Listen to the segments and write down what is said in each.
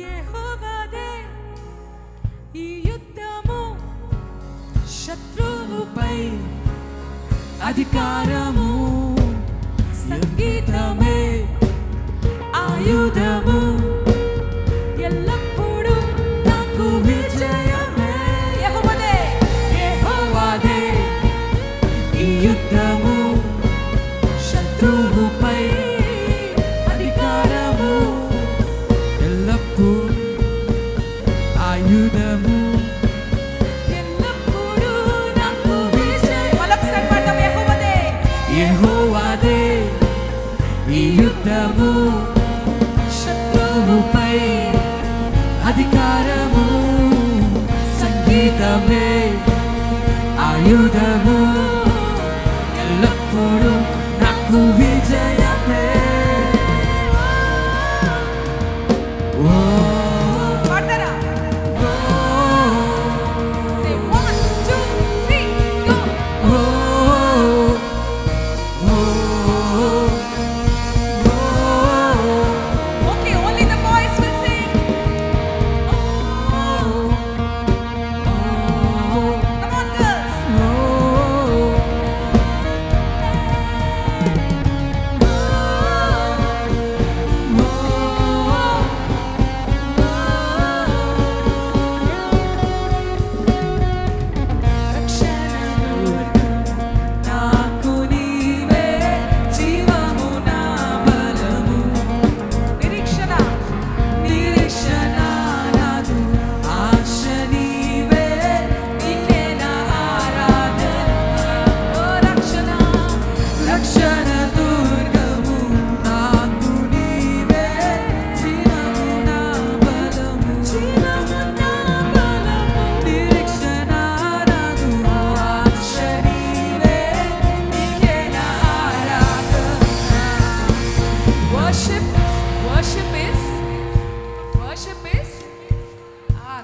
యెహోవాదే ఈ యుద్ధము, శత్రువుపై అధికారము, సంగీతమే ఆయుధము, ఎల్లప్పుడూ నాకు విజయమే. యెహోవాదే యెహోవాదే ఈ యుద్ధము, శత్రువుపై అధికారము, ఎల్లప్పుడూ ఆయుధము, ఎల్లప్పుడూ నాకు విజయం. మరొకసారి పాడదాం. యెహోవాదే యెహోవాదే ఈ యుద్ధము, శత్రువుపై అధికారము, సంగీతమే ఆయుధము, ఎల్లప్పుడూ నాకు విజయమే.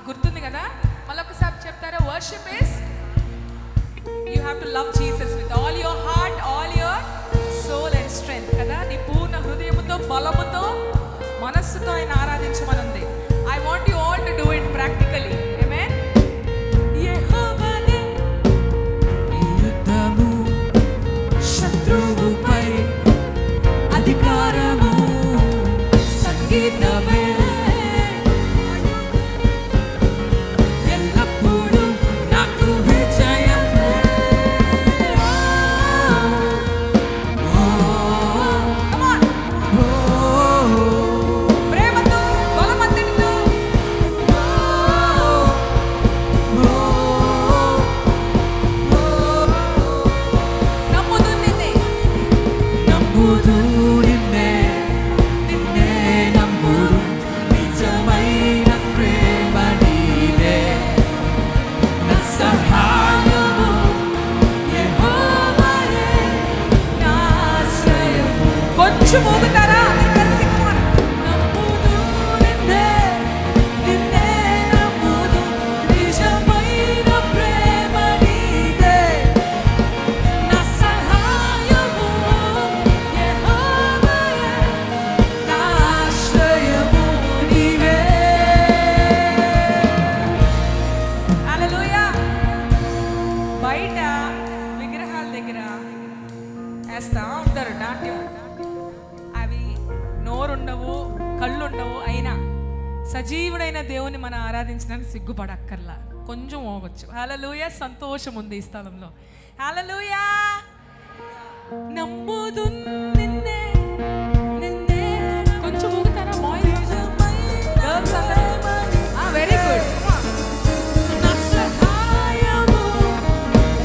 గుర్తుంది కదా? మళ్ళొకసారి చెప్తారా? Worship is, you have to love Jesus with all your heart, all your soul and strength కదా. నీ పూర్ణ హృదయముతో, బలముతో, మనస్సుతో ఆయన ఆరాధించమనుంది. I want you all to do it practically. ఆమేన్. యెహోవాదే ఈ యుద్ధము, శత్రువుపై అధికారము, సంగీతమే ఎల్లప్పుడూ నాకు విజయమే. ప్రేమతో, బలమంతటితో నమ్ముతూ నిన్నే, నమ్ముతూ నిన్నే, నిన్నే నమ్ముదు, నిజమైన ప్రేమ నీదే, నా సహాయము యెహోవాయే, నా ఆశ్రయము. కొంచెం ఊగుతారా? నమ్ముదు నిన్నే, నిన్నే నమ్ముదు, నిజమైన ప్రేమ నీదే, నా సహాయము యెహోవాయే, నా ఆశ్రయము నీవే. హల్లెలూయా. బయట విగ్రహాల దగ్గర వేస్తా ఉంటారు నాట్యం. అవి నోరుండవు, కళ్ళుండవు, అయినా సజీవుడైన దేవుని మనం ఆరాధించడానికి సిగ్గుపడక్కర్లా, కొంచెం పోవచ్చు. హల్లెలూయా. సంతోషం ఉంది ఈ స్థలంలో. హల్లెలూయా. నమ్ముదు నిన్నే, నిన్నే. కొంచెం ఊగుతారా బాయ్స్? గర్ల్స్ అందరూ వెరీ గుడ్. నా సహాయము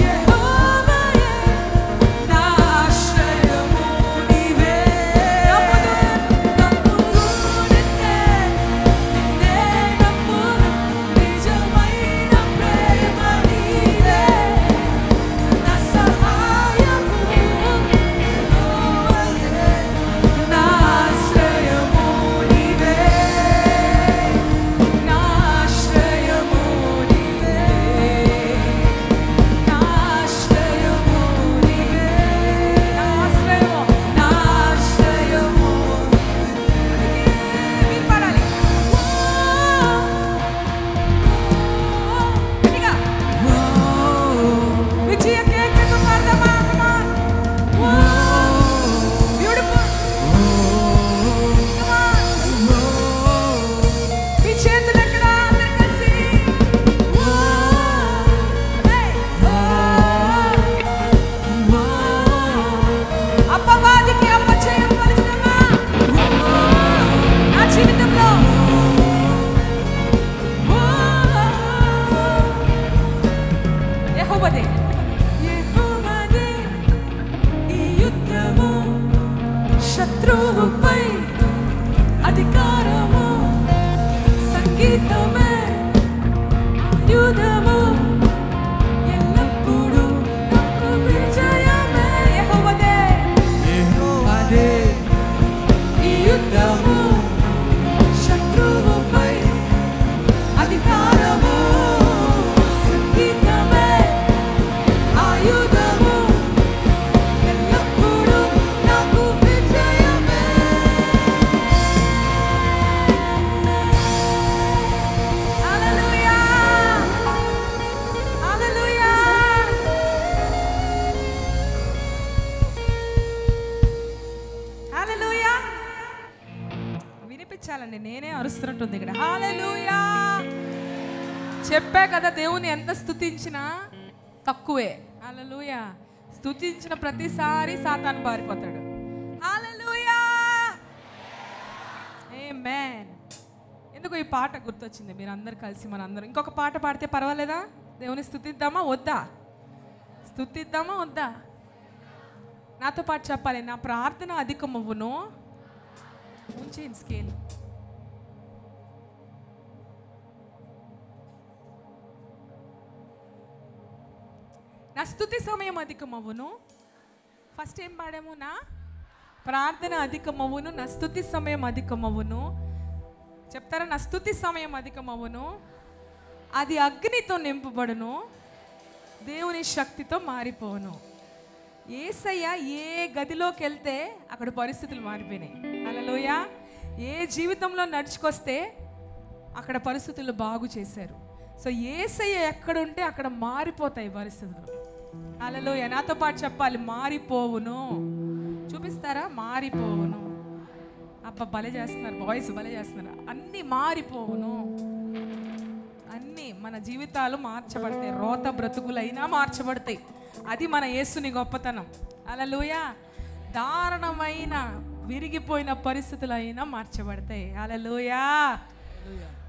యెహోవాయే, నా ఆశ్రయము నీవే. నమ్ముదు నిన్నే, నిన్నే నమ్ముదు, నిజమైన ప్రేమ నీవే, నా సహాయము యెహోవాయే, సంగీతమే ఆయుధము ఎల్లప్పుడూ నాకు విజయమే యెహోవాదే ఈ యుద్ధము శత్రువుపై అధికారము సంగీతమే ఆయుధము ఎల్లప్పుడూ నాకు విజయమే హల్లెలూయా హల్లెలూయా హల్లెలూయా వినిపించాలండి, నేనే అరుస్తున్నట్టుంది ఇక్కడ. హల్లెలూయా చెప్పా కదా, దేవుని ఎంత స్తుతించినా తక్కువే. హల్లెలూయా స్తుతించిన ప్రతిసారి సాతాను పారిపోతాడు. హల్లెలూయా ఆమేన్. ఎందుకు ఈ పాట గుర్తొచ్చింది? మీరు అందరు కలిసి మనందరం ఇంకొక పాట పాడితే పర్వాలేదా? దేవుని స్తుతిద్దామా వద్దా? స్తుతిద్దామా వద్దా? నాతో పాటు చెప్పాలి. నా ప్రార్థన అధికమవ్వును. ఉంచేయండి స్కేల్. నా స్తుతి సమయం అధికమవును. ఫస్ట్ ఏం పాడాము? నా ప్రార్థన అధికమవును, నా స్తుతి సమయం అధికమవును. చెప్తారా? నా స్తుతి సమయం అధికమవును, అది అగ్నితో నింపబడును, దేవుని శక్తితో మారిపోను. యేసయ్య ఏ గదిలోకి వెళ్తే అక్కడ పరిస్థితులు మారిపోయినాయి. హల్లెలూయా. ఏ జీవితంలో నడుచుకొస్తే అక్కడ పరిస్థితులు బాగు చేశారు. సో యేసయ్య ఎక్కడుంటే అక్కడ మారిపోతాయి పరిస్థితులు. హల్లెలూయా. నాతో పాటు చెప్పాలి, మారిపోవును. చూపిస్తారా? మారిపోవును. అబ్బా భలే చేస్తున్నారు, బాయ్స్ భలే చేస్తున్నారు. అన్నీ మారిపోవును. అన్నీ మన జీవితాలు మార్చబడతాయి. రోత బ్రతుకులైనా మార్చబడతాయి. అది మన యేసుని గొప్పతనం. హల్లెలూయా. దారుణమైన విరిగిపోయిన పరిస్థితులైనా మార్చబడతాయి. హల్లెలూయా.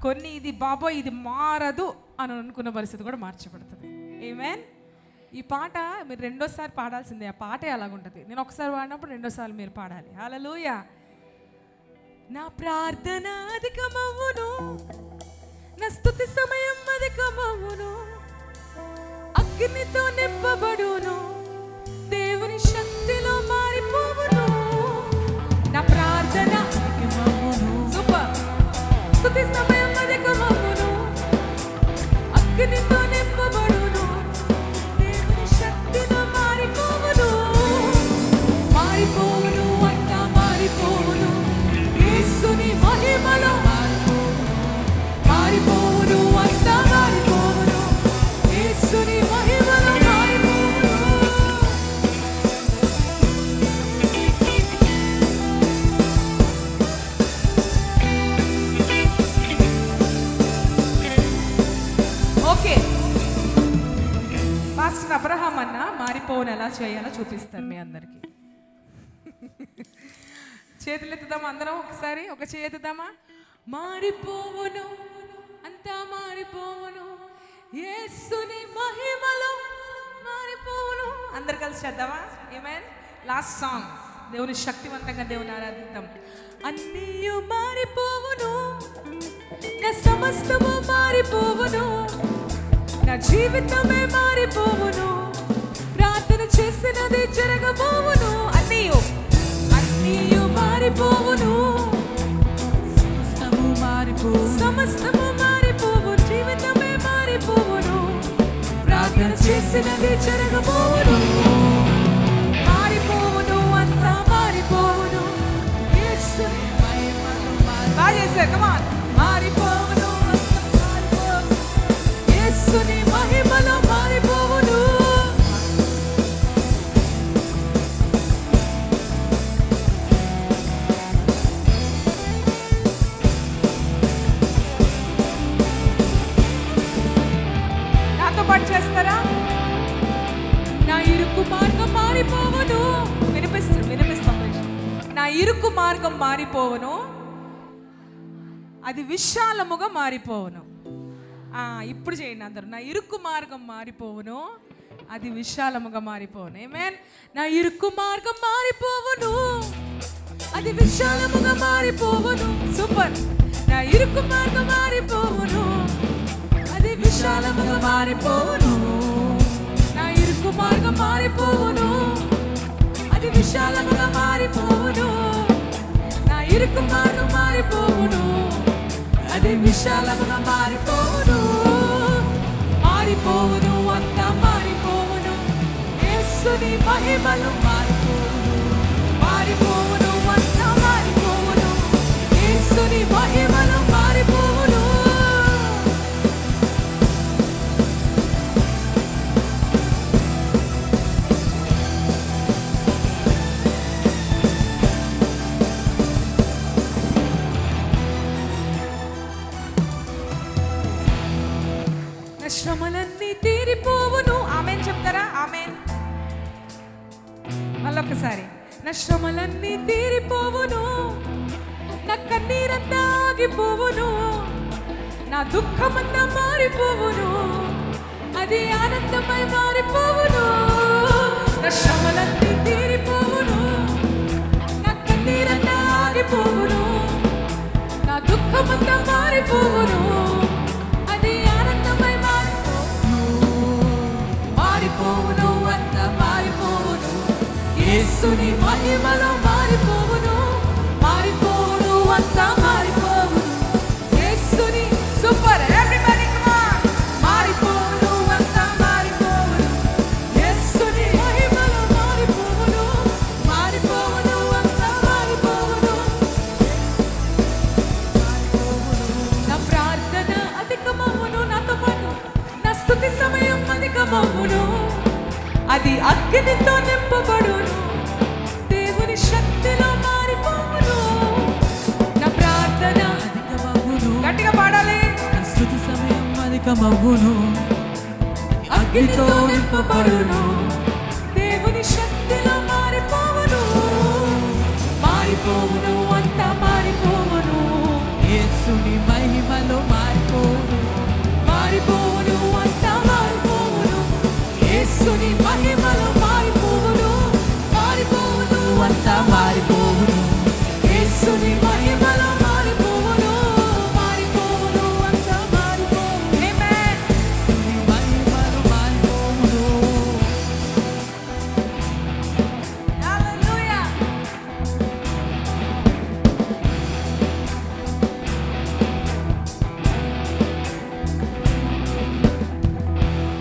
కొన్ని ఇది బాబోయ్ ఇది మారదు అని అనుకున్న పరిస్థితి కూడా మార్చబడుతుంది. ఆమేన్. ఈ పాట మీరు రెండోసారి పాడాల్సిందే. ఆ పాటే అలాగుంటుంది. నేను ఒకసారి పాడినప్పుడు రెండోసార్లు మీరు పాడాలి. హల్లెలూయా. నా ప్రార్థన అధికమవును, నా స్తుతి సమయం అధికమవును, అగ్నితో నింపబడును, దేవుని శక్తిలో మారిపోవును. నా ప్రార్థన అధికమవును, సూపర్. స్తుతి సమయం అధికమవును, అగ్నితో నింపబడును, దేవుని శక్తిలో మారిపోవును. మారిపోవును అంతా మారిపోవును, యేసుని మహిమలో మారిపోవును అంతా మారిపోవును, యేసుని మహిమలో మారిపోవును. ఓకే, పాస్టర్ అబ్రహాం అన్న మారిపోవును ఎలా చేయాలో చూపిస్తారు మీ అందరికీ. చేతులు ఎత్తుదామా అందరం ఒకసారి? ఒక చేతుదామా? మారిపోవును అంతా మారిపోవును, యేసుని మహిమలో మారిపోవును. అందరు కలిసి చేద్దామా? ఆమేన్. Last song. దేవుని శక్తివంతంగా దేవుని ఆరాధిద్దాం. అన్నీ మారిపోవును, నా సమస్తము మారిపోవును, నా జీవితమే మారిపోవును, ప్రార్థన చేసినది జరగబోవును. అన్నీ మారిపోవును, సమస్తము మారిపోవు, జీవితమే మారిపోవును, ప్రార్థన చేసినది జరగబోవును. మారిపోవును అంతా మారిపోవును, యేసుని మహిమలో బాగా చేశారు. Come on. మారిపోవును అంతా మారిపోవును, యేసుని మహిమలో మారిపోవును. పాటు చేస్తారా? నా ఇరుకు మార్గం మారిపోవును. వినిపిస్తాం. నా ఇరుకు మార్గం మారిపోవును, అది విశాలముగా మారిపోవును. ఇప్పుడు చేయండి అందరూ. నా ఇరుకు మార్గం మారిపోవును, అది విశాలముగా మారిపోవును. ఆమేన్. నా ఇరుకు మార్గం మారిపోవును, అది విశాలముగా మారిపోవును. సూపర్. నా ఇరుకు మార్గం మారిపోవును, విశాలముగా మారిపోవును. నా ఇరుకు మార్గం మారిపోవును, అది విశాలముగా మారిపోవును. నా ఇరుకు మార్గం మారిపోవును, అది విశాలముగా మారిపోవును. మారిపోవును, అంతా మారిపోవును. యేసుని మహిమలు మారిపోవును, మారిపోవును, అంతా మారిపోవును. యేసుని మహిమలు మారిపోవును. శ్రమలన్నీ తీరిపోవును. ఆమెన్ చెప్తారా? ఆమెన్. మళ్ళొకసారి. నా శ్రమలన్నీ తీరిపోవును, నా కన్నీరంతా ఆగిపోవును, నా దుఃఖమంతా మారిపోవును, అది ఆనందమై మారిపోవును. నా శ్రమలన్నీ తీరిపోవును, నా కన్నీరంతా ఆగిపోవును, నా దుఃఖమంతా మారిపోవును, అది ఆనందమై మారిపోవును, అంతా మారిపోవును. యేసుని మహిమలో మారిపోవును, మారిపోవును, అంతా మారిపోవును. యేసుని సూపర్ ఎవ్రీబడీ కమ్ ఆన్. మారిపోవును, అంతా మారిపోవును. యేసుని మహిమలో మారిపోవును, మారిపోవును, అంతా మారిపోవును. నా ప్రార్థన అధికమవును, నాతో పాటు నా స్తుతి సమయం అధికమవును, అది అగ్నితో నింపబడును, దేవుని శక్తిలో మారిపోవును. నా ప్రార్థన అధికమవును, గట్టిగా పాడాలి. నా స్తుతి సమయం అధికమవును, అగ్నితో నింపబడును, దేవుని శక్తిలో మారిపోవును, మారిపోవును, అంతా మారిపోవును. యేసుని మహిమలో మారిపోవును. మారిపోవును, అంతా మారిపోవును. యేసుని మహిమలో మారిపోవును, మారిపోవును, అంతా మారిపోవును. యేసుని మహిమలో మారిపోవును, మారిపోవును, అంతా మారిపోవును. ఆమేన్. యేసుని మహిమలో మారిపోవును. హల్లెలూయా.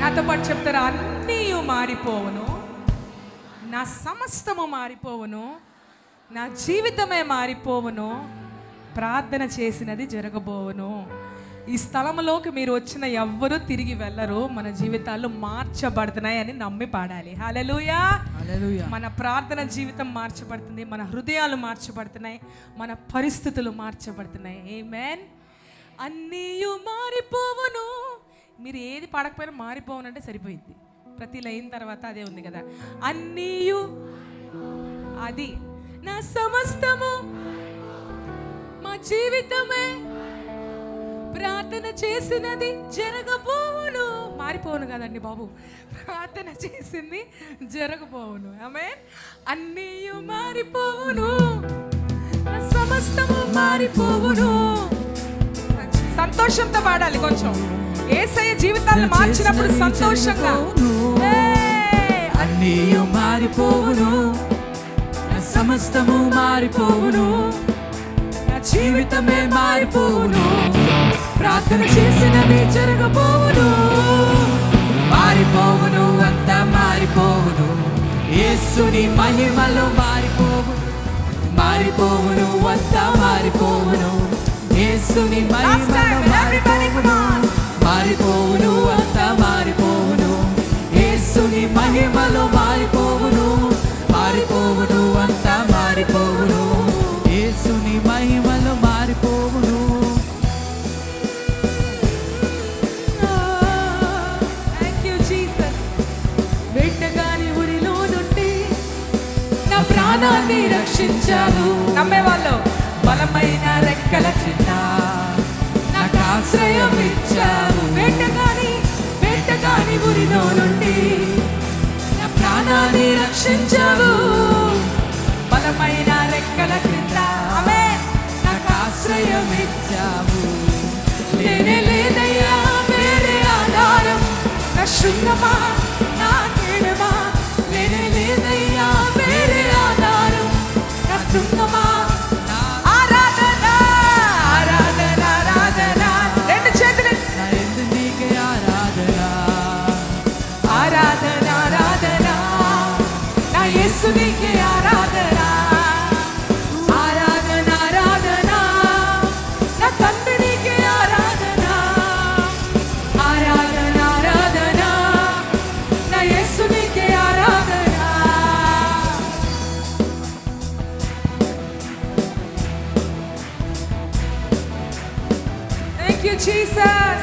నాతో పాటు చెప్తారా? అన్నీ మారిపోవును, నా సమస్తము మారిపోవును, నా జీవితమే మారిపోవును, ప్రార్థన చేసినది జరగబోవును. ఈ స్థలంలోకి మీరు వచ్చిన ఎవ్వరూ తిరిగి వెళ్ళరు, మన జీవితాలు మార్చబడుతున్నాయి అని నమ్మి పాడాలి. హల్లెలూయా. హల్లెలూయా. మన ప్రార్థన జీవితం మార్చబడుతుంది, మన హృదయాలు మార్చబడుతున్నాయి, మన పరిస్థితులు మార్చబడుతున్నాయి. ఆమేన్. అన్నీ మారిపోవును. మీరు ఏది పాడకపోయినా మారిపోవును అంటే సరిపోయింది. ప్రతి లైన్ తర్వాత అదే ఉంది కదా. అన్నీ అది నా సమస్తము, మా జీవితమే ప్రార్థన చేసినది జరగబోవును. మారిపోవును కదండి బాబు, ప్రార్థన చేసింది జరగబోవును. ఆమేన్. అన్నీ మారిపోవును, నా సమస్తము మారిపోవును. సంతోషంతో పాడాలి కొంచెం. యేసయ్య జీవితాలను మార్చినప్పుడు సంతోషంగా. అన్నీ మారిపోవును, నా సమస్తము మారిపోవును, నా జీవితమే మారిపోవును, ప్రార్థన చేసినవి జరగబోవును. మారిపోవును, అంతా మారిపోవును. యేసుని మహిమలో మారిపోవును, మారిపోవును, అంతా మారిపోవును. యేసుని మహిమలో మారిపోవును, మారిపోవును, అంతా మారిపోవును. యేసుని మహిమలో మారిపోవును, మారిపోవును, అంతా మారిపోవును. యేసుని మహిమలో మారిపోవును. Thank you Jesus. వెంటగాని ఉరిలో నుండి నా ప్రాణాన్ని రక్షించావు. నమ్మేవాళ్ళు బలమైన రెక్కల కింద నాకు ఆశ్రయం ఇచ్చావు. వెంటగాని ఉరిలో నుండి నా ప్రాణాన్ని రక్షించావు. బలమైన రెక్కల క్రింద ఆమేన్ నాకు ఆశ్రయం ఇచ్చావు. లేనే లేదయ్యా వేరే ఆధారం. శృంగమా నా కేడమా లేనే లేదయ్యా వేరే ఆధారం నా శృంగమా ఆరాధన ఆరాధన ఆరాధన రెండు చేతులు నీకే ఆరాధన ఆరాధన ఆరాధన నా యేసు నీకే ఆరాధన ఆరాధన ఆరాధన నా తండ్రి నీకే ఆరాధన ఆరాధన ఆరాధన నా యేసు నీకే ఆరాధన Thank you Jesus.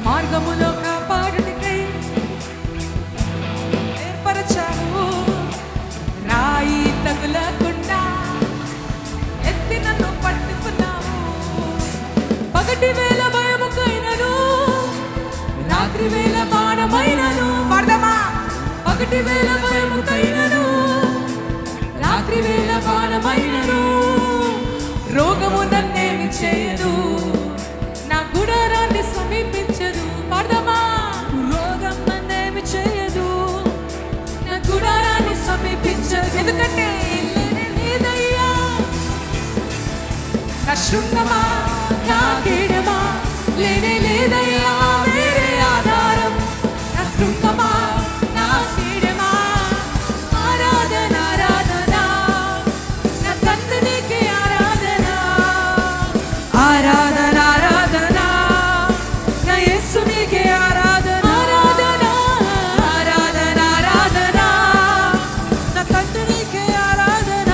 మార్గములో కాపాడుటకై ఏర్పరచావు రాయి తగులకుండా ఎత్తి నన్ను పట్టుకున్నావు పగటి వేళ భయముకైనను రాత్రి వేళ బాణమైనను పడదమా పగటి వేళ భయముకైనను రాత్రి వేళ బాణమైనను రోగము నన్నేమి చేయదు నా గుడారాన్ని సమీపించదు పడదమా రోగం నన్నేమి చేయదు నా గుడారాన్ని సమీపించదు ఎందుకంటే లేదయ్యా నా శృంగమా నా కేడమా లేనే లేదయ్యా వేరే ఆధారం నా శృంగమా నా కేడమా ఆరాధన ఆరాధన నా తండ్రి నీకే ఆరాధన ఆరాధన ఆరాధన నా యేసు నీకే ఆరాధన ఆరాధన ఆరాధన ఆరాధన నా తండ్రి నీకే ఆరాధన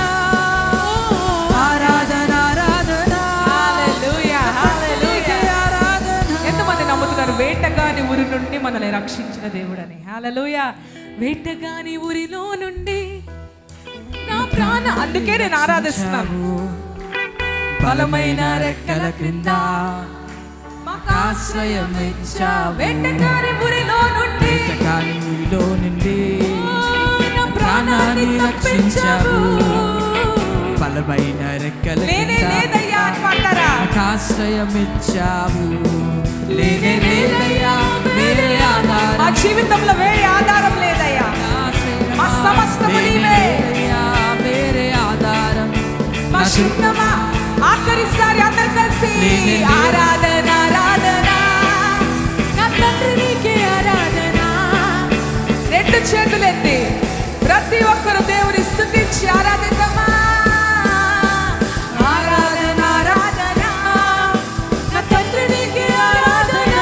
ఆరాధన ఆరాధన హల్లెలూయా హల్లెలూయా ఆరాధన ఎంతమంది నమ్ముతున్నారు వేటగాని ఊరి నుండి మనల్ని రక్షించిన దేవుడని హల్లెలూయా వేటగాని ఊరిలో నుండి నా ప్రాణ అందుకే నేను ఆరాధిస్తున్నాను బలమైన రెక్కల క్రింద ఆశ్రయం ఇచ్చావు వేటగాని ఊరిలో నుండి నా ప్రాణాన్ని రక్షించావు బలమైన రెక్కల లేదయ్యా అంటారా ఆశ్రయం ఇచ్చావు లేనే లేదయ్యా వేరే ఆధారం మా జీవితంలో వేరే ఆధారం లేదయ్యా మా సమస్తము నీవే వేరే ఆధారం మా శృంగమా ఆఖరిసారి అందరు కలిసి ఆరాధన ఆరాధన నా తండ్రి నీకే ఆరాధన రెండు చేతులెత్తి ప్రతి ఒక్కరు దేవుని స్తుతించి ఆరాధిద్దామా ఆరాధన ఆరాధన నా తండ్రి నీకే ఆరాధన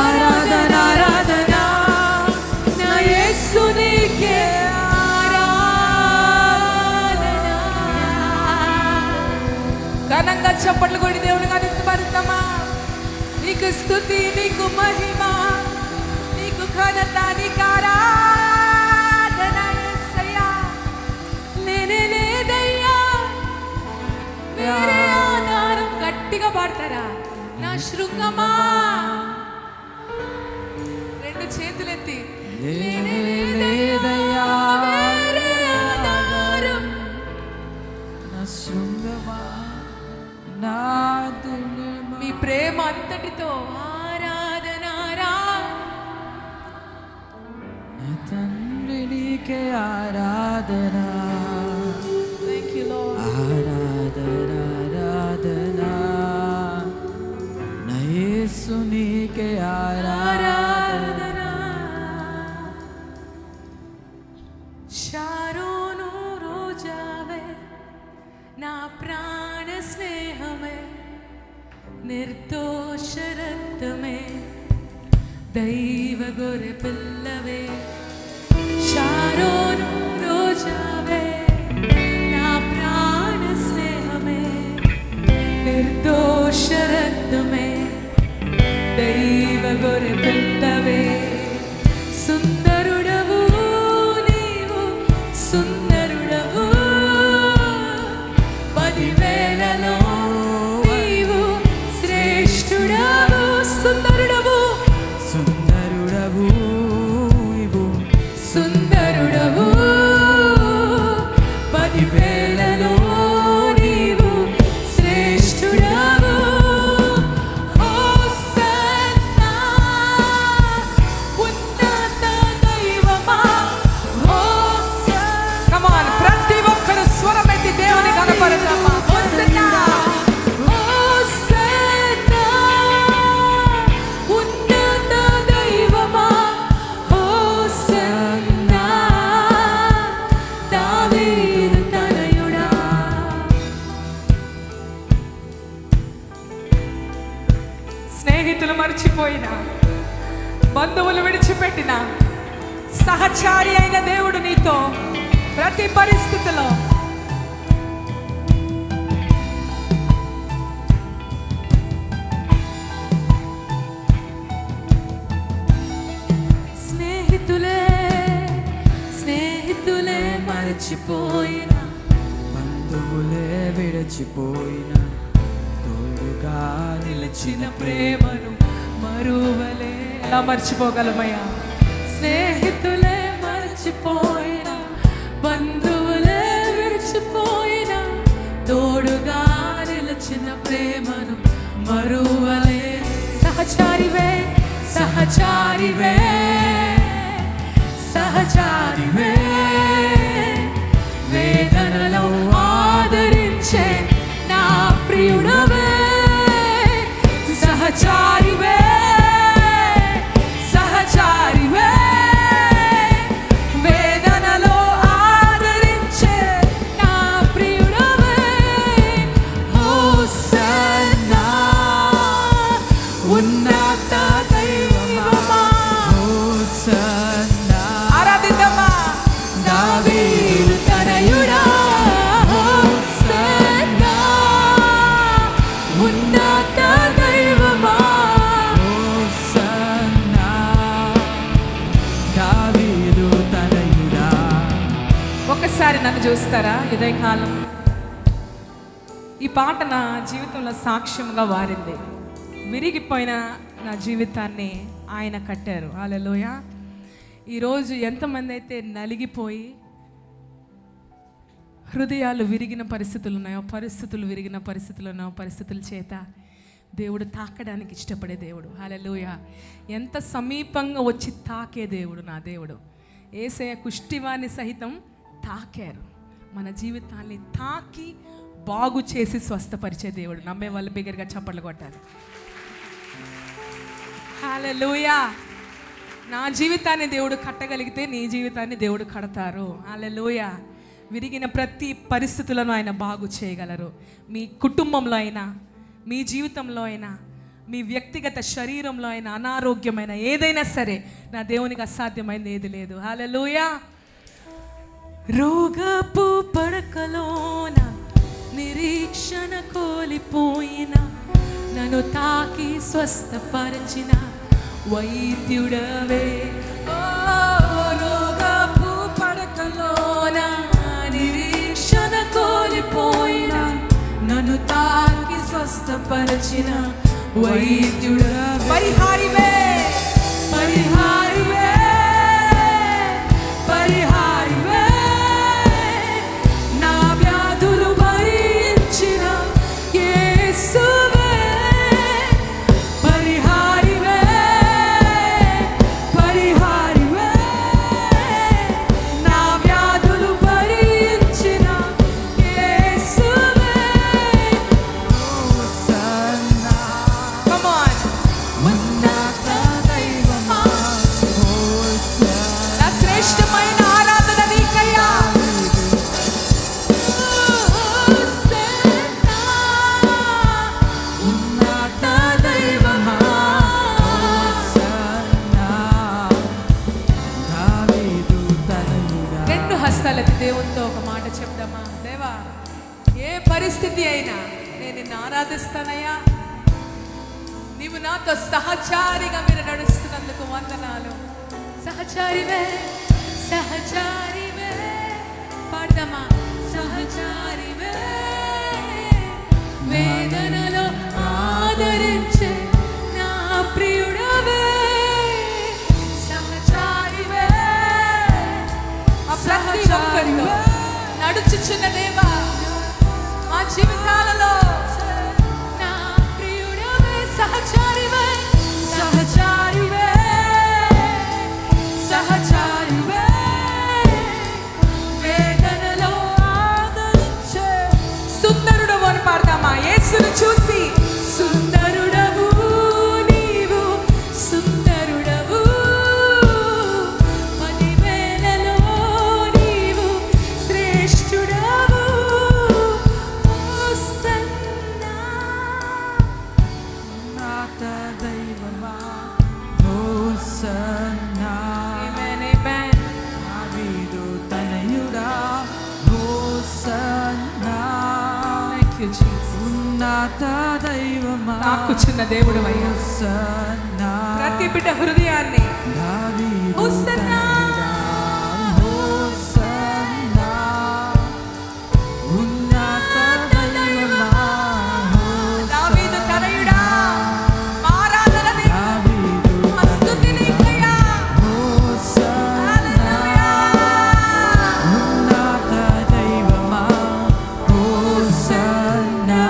ఆరాధన ఆరాధన నా యేసు నీకే ఘనంగా చప్పట్లు కొడి దేవుని కనిపిస్తామా నీకు స్తుతి నీకు మహిమ నీకు ఘనత నీకు ఆరాధన యేసయ్యా లేనే లేదయ్యా వేరే ఆధారం గట్టిగా పాడతారా నా శృంగమా రెండు చేతులెత్తి లేనే లేదయ్యా వేరే ఆధారం నా శృంగమా మీ ప్రేమ అంతటితో ఆరాధన నా తండ్రి నీకే ఆరాధన Thank you, Lord. ఆరాధన ఆరాధన నా యేసు నీకే ఆరాధన శారోను రోజావే నా ప్రాణ స్నేహమే నిర్దోష రక్తమే దైవ గొర్రె పిల్లవే శారోను రోజావే నా ప్రాణ స్నేహమే నిర్దోష రక్తమే దైవ గొర్రె పిల్లవే సుందరుడవు నీవు సుందరుడవు 10,000లో నీవు శ్రేష్ఠుడా విడిచిపోయినా, బంధువులు విడిచిపెట్టిన సహచారి అయిన దేవుడు నీతో ప్రతి పరిస్థితిలో స్నేహితులే మరచిపోయినా, బంధువులే విడిచిపోయినా, తోడుగా నిలిచిన ప్రేమను మరువలే. ఎలా మర్చిపోగలమయ్యా? స్నేహితులే మరచిపోయినా, బంధువులే విడిచిపోయినా, తోడుగా నిలిచిన ప్రేమను మరువలే. సహచారివే సహచారివే సహచారివే, వేదనలో ఆదరించే నా ప్రియుడవే. సహచారివే సహచారివే, వేదనలో ఆదరించే నా ప్రియుడవే. హోసన్నా ఉన్నత దైవమా, హోసన్నా ఆరాధిద్దామా. దావీదు తనయుడా, హోసన్నా ఉన్నత దైవమా, హోసన్నా దావీదు తనయుడా. ఒక్కసారి నన్ను చూస్తారా? ఉదయకాలం ఈ పాట నా జీవితంలో సాక్ష్యంగా వారింది. విరిగిపోయిన నా జీవితాన్ని ఆయన కట్టారు. హల్లెలూయా. ఈరోజు ఎంతమంది అయితే నలిగిపోయి హృదయాలు విరిగిన పరిస్థితులు ఉన్నాయో, విరిగిన పరిస్థితులు ఉన్నాయో, పరిస్థితుల చేత దేవుడు తాకడానికి ఇష్టపడే దేవుడు. హల్లెలూయా. ఎంత సమీపంగా వచ్చి తాకే దేవుడు నా దేవుడు. యేసయ్య కుష్టివాణ్ణి సహితం తాకారు. మన జీవితాన్ని తాకి బాగు చేసి స్వస్థపరిచే దేవుడు. నమ్మే వాళ్ళు బిగ్గరగా చప్పట్లు కొట్టాలి. హల్లెలూయా. నా జీవితాన్ని దేవుడు కట్టగలిగితే నీ జీవితాన్ని దేవుడు కడతారు. హల్లెలూయా. విరిగిన ప్రతి పరిస్థితులను ఆయన బాగు చేయగలరు. మీ కుటుంబంలో అయినా, మీ జీవితంలో అయినా, మీ వ్యక్తిగత శరీరంలో అయినా, అనారోగ్యమైన ఏదైనా సరే నా దేవునికి అసాధ్యమైనది ఏది లేదు. హల్లెలూయా. రోగపు పడకలోన నిరీక్షణ కోల్పోయిన, నన్ను తాకి స్వస్థపరిచిన వైద్యుడవే. రోగపు పడకలోన నిరీక్షణ కోల్పోయిన, నన్ను తాకి స్వస్థపరిచిన వైద్యుడవే. పరిహారివే పరిహారివే పరిహారివే, నా వ్యాధులు భరించిన యేసువే. పరిహారివే పరిహారివే, నా వ్యాధులు భరించిన యేసువే. హోసన్నా. Come on. ఉన్నత దైవమా, హోసన్నా. నా శ్రేష్టమైన ఆరాధన నీకయ్యా. హోసన్నా. ఉన్నత దైవమా, హోసన్నా. దావీదు తనయుడా. రెండు హస్తాలెత్తి దేవునితో ఒక మాట చెప్దామా? దేవా, ఏ పరిస్థితి అయినా నేను నిన్ను ఆరాధిస్తానయ్యా. నీవు నాతో సహచారిగా మీరు నడుస్తున్నందుకు వందనాలు. సహచారివే సహచారివే, పాడదామా? సహచారివే, వేదనలో ఆదరించే నా ప్రియుడవే. సహచారివే ప్రతి ఒక్కరితో నడుచుచున్న దేవా, మా జీవితాలలో నా ప్రియుడవే. సహచారివే సహచారివే సహచారివే, వేదనలో ఆదరించే సుందరుడవు అని పాడతామా? యేసును చూసి సుందరుడవు నీవు, సుందరుడవు. 10,000లో నీవు శ్రేష్ఠుడవు. you, Jesus. ఉన్నత దైవమా తాకుచున్న దేవుడు అయ్యా. హోసన్నా ప్రతి బిడ్డ హృదయాన్ని దావీదు హోసన్నా హోసన్నా ఉన్నత దైవమా దావీదు తనయుడా ఆరాధన నీకు, దావీదు స్తుతి నీకయ్యా. హోసన్నా ఉన్నత దైవమా హోసన్నా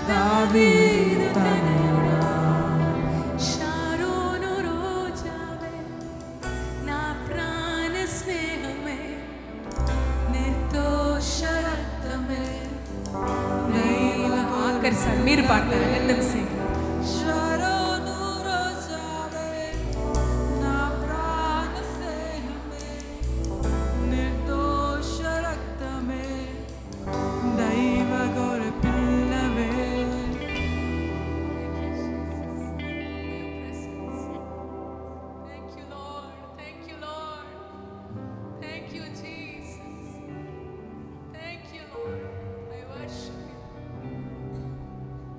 దావీదు తనయుడా షారోను రోజావే, నా ప్రాణ స్నేహమే, నిర్దోష రక్తమే, దైవ ఆకర్షణ. మీరు పాడతారు, let them sing. శరణు రోజావే నా ప్రాణ స్నేహమే నిర్దోష రక్తమే దైవ గొర్రె పిల్లవే Thank you, Lord. Thank you, Lord. Thank you, Jesus. Thank you, Lord. I worship you.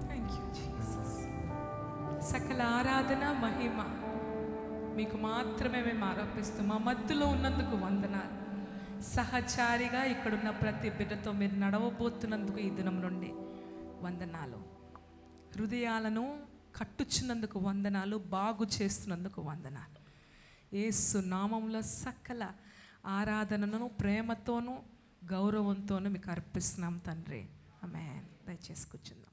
Thank you, Jesus. సకల ఆరాధన మహిమ మీకు మాత్రమే మేము ఆరోపిస్తాం. మా మధ్యలో ఉన్నందుకు వందనాలు. సహచారిగా ఇక్కడున్న ప్రతి బిడ్డతో మీరు నడవబోతున్నందుకు ఈ దినం నుండి వందనాలు. హృదయాలను కట్టుచున్నందుకు వందనాలు, బాగు చేస్తున్నందుకు వందనాలు. యేసు నామములో సకల ఆరాధనను ప్రేమతోనూ గౌరవంతోనూ మీకు అర్పిస్తున్నాం తండ్రి. ఆమేన్. దయచేసి కూర్చుందాం.